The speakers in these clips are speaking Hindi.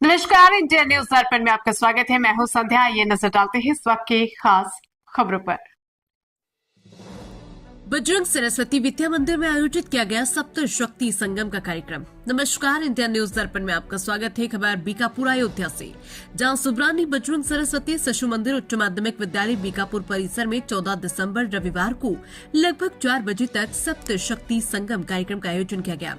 नमस्कार, इंडिया न्यूज दर्पण में आपका स्वागत है। मैं हूं संध्या। ये नजर डालते हैं इस वक्त की खास खबरों पर। बजरंग सरस्वती विद्या मंदिर में आयोजित किया गया सप्त शक्ति संगम का कार्यक्रम। नमस्कार, इंडिया न्यूज दर्पण में आपका स्वागत है। खबर बीकापुर अयोध्या से, जहां सुब्रानी बजरंग सरस्वती शिशु मंदिर उच्च माध्यमिक विद्यालय बीकापुर परिसर में 14 दिसंबर रविवार को लगभग 4 बजे तक सप्त शक्ति संगम कार्यक्रम का आयोजन किया गया।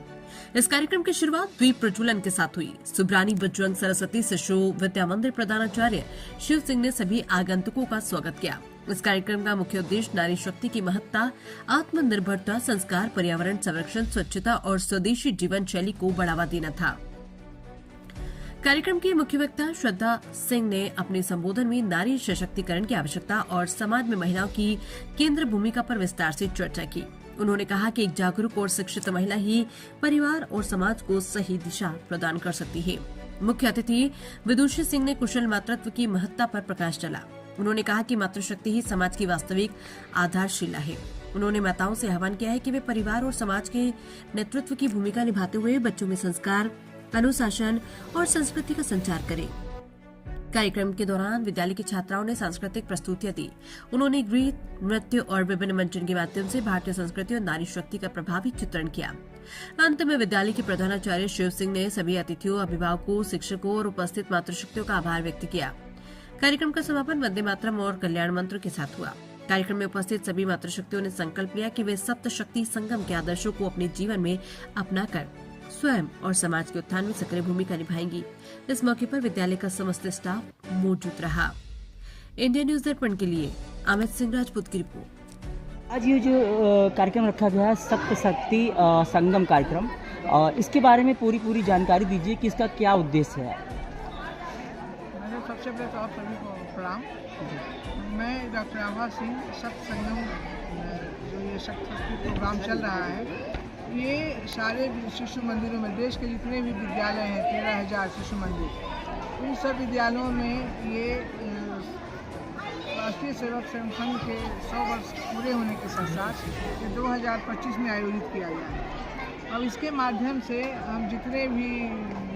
इस कार्यक्रम की शुरुआत दीप प्रज्वलन के साथ हुई। सुब्रानी बजरंग सरस्वती शिशु विद्या मंदिर प्रधानाचार्य शिव सिंह ने सभी आगंतुकों का स्वागत किया। इस कार्यक्रम का मुख्य उद्देश्य नारी शक्ति की महत्ता, आत्मनिर्भरता, संस्कार, पर्यावरण संरक्षण, स्वच्छता और स्वदेशी जीवन शैली को बढ़ावा देना था। कार्यक्रम की मुख्य वक्ता श्रद्धा सिंह ने अपने संबोधन में नारी सशक्तिकरण की आवश्यकता और समाज में महिलाओं की केंद्र भूमिका पर विस्तार से चर्चा की। उन्होंने कहा कि एक जागरूक और शिक्षित महिला ही परिवार और समाज को सही दिशा प्रदान कर सकती है। मुख्य अतिथि विदुषी सिंह ने कुशल मातृत्व की महत्ता पर प्रकाश डाला। उन्होंने कहा कि मातृशक्ति ही समाज की वास्तविक आधारशिला है। उन्होंने माताओं से आह्वान किया है कि वे परिवार और समाज के नेतृत्व की भूमिका निभाते हुए बच्चों में संस्कार, अनुशासन और संस्कृति का संचार करें। कार्यक्रम के दौरान विद्यालय की छात्राओं ने सांस्कृतिक प्रस्तुतियां दी। उन्होंने गीत, नृत्य और विभिन्न मंचन के माध्यम से भारतीय संस्कृति और नारी शक्ति का प्रभावी चित्रण किया। अंत में विद्यालय के प्रधानाचार्य शिव सिंह ने सभी अतिथियों, अभिभावकों, शिक्षकों और उपस्थित मातृशक्तियों का आभार व्यक्त किया। कार्यक्रम का समापन वंदे मातरम और कल्याण मंत्र के साथ हुआ। कार्यक्रम में उपस्थित सभी मातृशक्तियों ने संकल्प लिया कि वे सप्त शक्ति संगम के आदर्शों को अपने जीवन में अपनाकर स्वयं और समाज के उत्थान में सक्रिय भूमिका निभाएंगी। इस मौके पर विद्यालय का समस्त स्टाफ मौजूद रहा। इंडिया न्यूज दर्पण के लिए अमित सिंह राजपूत की रिपोर्ट। आज ये जो कार्यक्रम रखा गया है सप्त शक्ति संगम कार्यक्रम, इसके बारे में पूरी जानकारी दीजिए कि इसका क्या उद्देश्य है। मैंने सबसे पहले तो आप सभी को प्रणाम। मैं डॉक्टर आभा सिंह, सप्त संगम जो ये सप्त शक्ति प्रोग्राम चल रहा है, ये सारे शिशु मंदिरों में, देश के जितने भी विद्यालय हैं 13,000 शिशु मंदिर, उन सब विद्यालयों में ये राष्ट्रीय सेवक संघ के 100 वर्ष पूरे होने के साथ साथ ये 2025 में आयोजित किया गया है। अब इसके माध्यम से हम जितने भी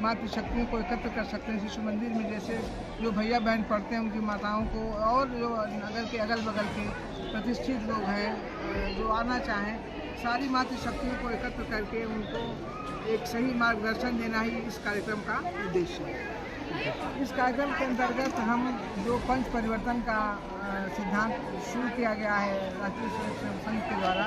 मातृशक्तियों को एकत्र कर सकते हैं शिशु मंदिर में, जैसे जो भैया बहन पढ़ते हैं उनकी माताओं को, और जो नगर के अगल बगल के प्रतिष्ठित लोग हैं जो आना चाहें, सारी मातृशक्तियों को एकत्र करके उनको एक सही मार्गदर्शन देना ही इस कार्यक्रम का उद्देश्य है। इस कार्यक्रम के अंतर्गत हम जो पंच परिवर्तन का सिद्धांत शुरू किया गया है राष्ट्रीय स्वयं संघ के द्वारा,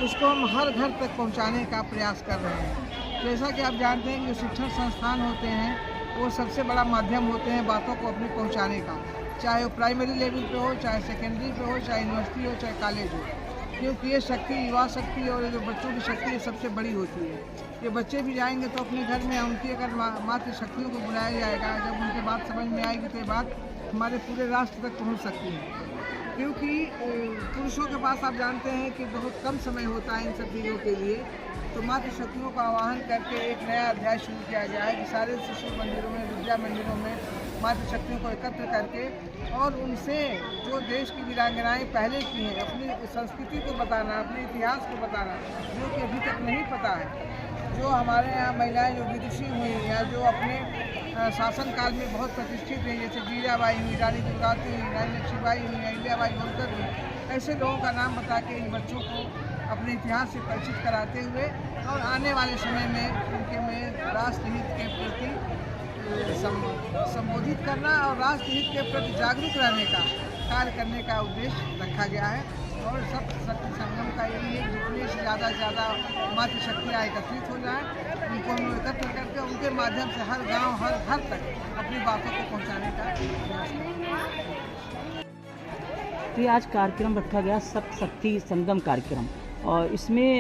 उसको हम हर घर तक पहुंचाने का प्रयास कर रहे हैं। जैसा कि आप जानते हैं कि जो शिक्षण संस्थान होते हैं वो सबसे बड़ा माध्यम होते हैं बातों को अपनी पहुँचाने का, चाहे वो प्राइमरी लेवल पे हो, चाहे सेकेंडरी पे हो, चाहे यूनिवर्सिटी हो, चाहे कॉलेज हो, क्योंकि ये शक्ति, युवा शक्ति और जो बच्चों की शक्ति ये सबसे बड़ी होती है। ये बच्चे भी जाएंगे तो अपने घर में उनकी अगर मातृ शक्तियों को बुलाया जाएगा, जब उनके बात समझ में आएगी तो ये बात हमारे पूरे राष्ट्र तक पहुंच सकती है। क्योंकि पुरुषों के पास आप जानते हैं कि बहुत कम समय होता है इन सब चीज़ों के लिए, तो मातृ शक्तियों का आह्वान करके एक नया अध्याय शुरू किया गया है कि सारे शिशु मंदिरों में, विद्या मंदिरों में मातृ शक्तियों को एकत्र करके और उनसे जो देश की वीरांगनाएं पहले की हैं अपनी संस्कृति को बताना, अपने इतिहास को बताना, जो कि अभी तक नहीं पता है। जो हमारे यहाँ महिलाएं जो विदुषी हुई या जो अपने शासन काल में बहुत प्रतिष्ठित हैं, जैसे जीजाबाई हुई, रानी दुर्गावती हुई, रानी लक्ष्मीबाई हुई, अहिल्याबाई होलकर हुई, ऐसे लोगों का नाम बता के इन बच्चों को अपने इतिहास से परिचित कराते हुए और आने वाले समय में उनके में राष्ट्रहित के प्रति संबोधित करना और राष्ट्रहित के प्रति जागरूक रहने का कार्य करने का उद्देश्य रखा गया है। और सप्त शक्ति संगम का यही है, जितने से ज़्यादा मातृशक्तियाँ एकत्रित हो जाएँ, उनको हम एकत्र करके उनके माध्यम से हर गांव, हर घर तक अपनी बातों को पहुंचाने का प्रयास करें। तो ये आज कार्यक्रम रखा गया सप्त शक्ति संगम कार्यक्रम, और इसमें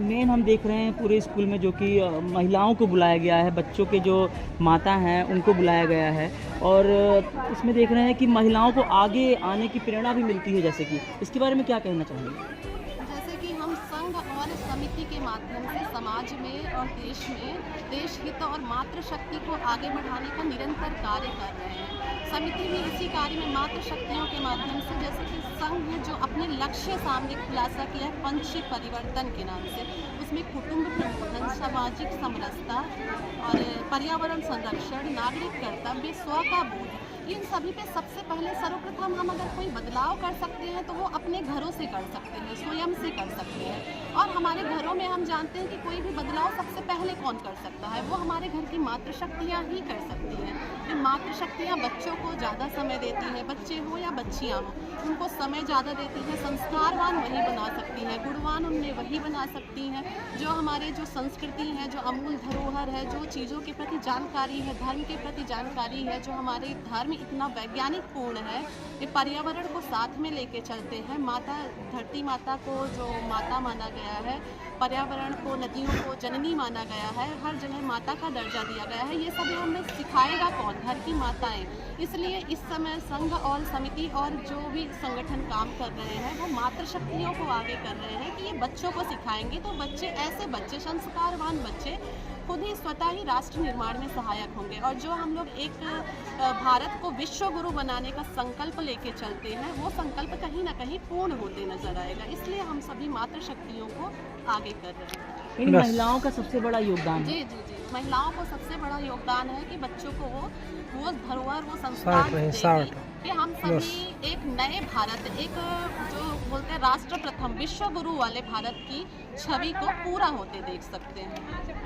मेन हम देख रहे हैं पूरे स्कूल में जो कि महिलाओं को बुलाया गया है, बच्चों के जो माता हैं उनको बुलाया गया है, और इसमें देख रहे हैं कि महिलाओं को आगे आने की प्रेरणा भी मिलती है। जैसे कि इसके बारे में क्या कहना चाहेंगे? जैसे कि हम संघ और समिति के माध्यम से समाज समाज में और देश में देश हित और मातृशक्ति को आगे बढ़ाने का निरंतर कार्य कर रहे हैं। समिति भी इसी कार्य में मातृशक्तियों के माध्यम से, जैसे कि संघ ने जो अपने लक्ष्य सामने खुलासा किया है पंच परिवर्तन के नाम से, उसमें कुटुंब प्रबोधन, सामाजिक समरसता और पर्यावरण संरक्षण, नागरिक कर्तव्य, स्व का बोध, इन सभी पे सबसे पहले सर्वप्रथम हम अगर कोई बदलाव कर सकते हैं तो वो अपने घरों से कर सकते हैं, स्वयं से कर सकते हैं। और हमारे घरों में हम जानते हैं कि कोई भी बदलाव सबसे पहले कौन कर सकता है, वो हमारे घर की मातृशक्तियाँ ही कर सकती हैं। ये मातृशक्तियाँ बच्चों को ज़्यादा समय देती हैं, बच्चे हो या बच्चियाँ हो, उनको समय ज़्यादा देती हैं, संस्कारवान वही बना सकती हैं, गुणवान उनमें वही बना सकती हैं। जो हमारे जो संस्कृति है, जो अमूल धरोहर है, जो चीज़ों के प्रति जानकारी है, धर्म के प्रति जानकारी है, जो हमारे धर्म इतना वैज्ञानिक पूर्ण है, ये पर्यावरण को साथ में लेके चलते हैं। माता, धरती माता को जो माता माना गया है, पर्यावरण को, नदियों को जननी माना गया है, हर जगह माता का दर्जा दिया गया है, ये सब हमें सिखाएगा कौन? घर की माताएं। इसलिए इस समय संघ और समिति और जो भी संगठन काम कर रहे हैं वो मातृशक्तियों को आगे कर रहे हैं कि ये बच्चों को सिखाएंगे तो बच्चे, ऐसे बच्चे, संस्कारवान बच्चे खुद ही स्वतः ही राष्ट्र निर्माण में सहायक होंगे। और जो हम लोग एक भारत को विश्व गुरु बनाने का संकल्प लेके चलते हैं, वो संकल्प कहीं ना कहीं पूर्ण होते नजर आएगा। इसलिए हम सभी मातृशक्तियों को आगे कर रहे हैं। इन महिलाओं का सबसे बड़ा योगदान है। जी जी जी, महिलाओं को सबसे बड़ा योगदान है कि बच्चों को वो धरोहर, वो संस्कार देगी कि हम सभी एक नए भारत, एक जो बोलते हैं राष्ट्र प्रथम, विश्व गुरु वाले भारत की छवि को पूरा होते देख सकते हैं।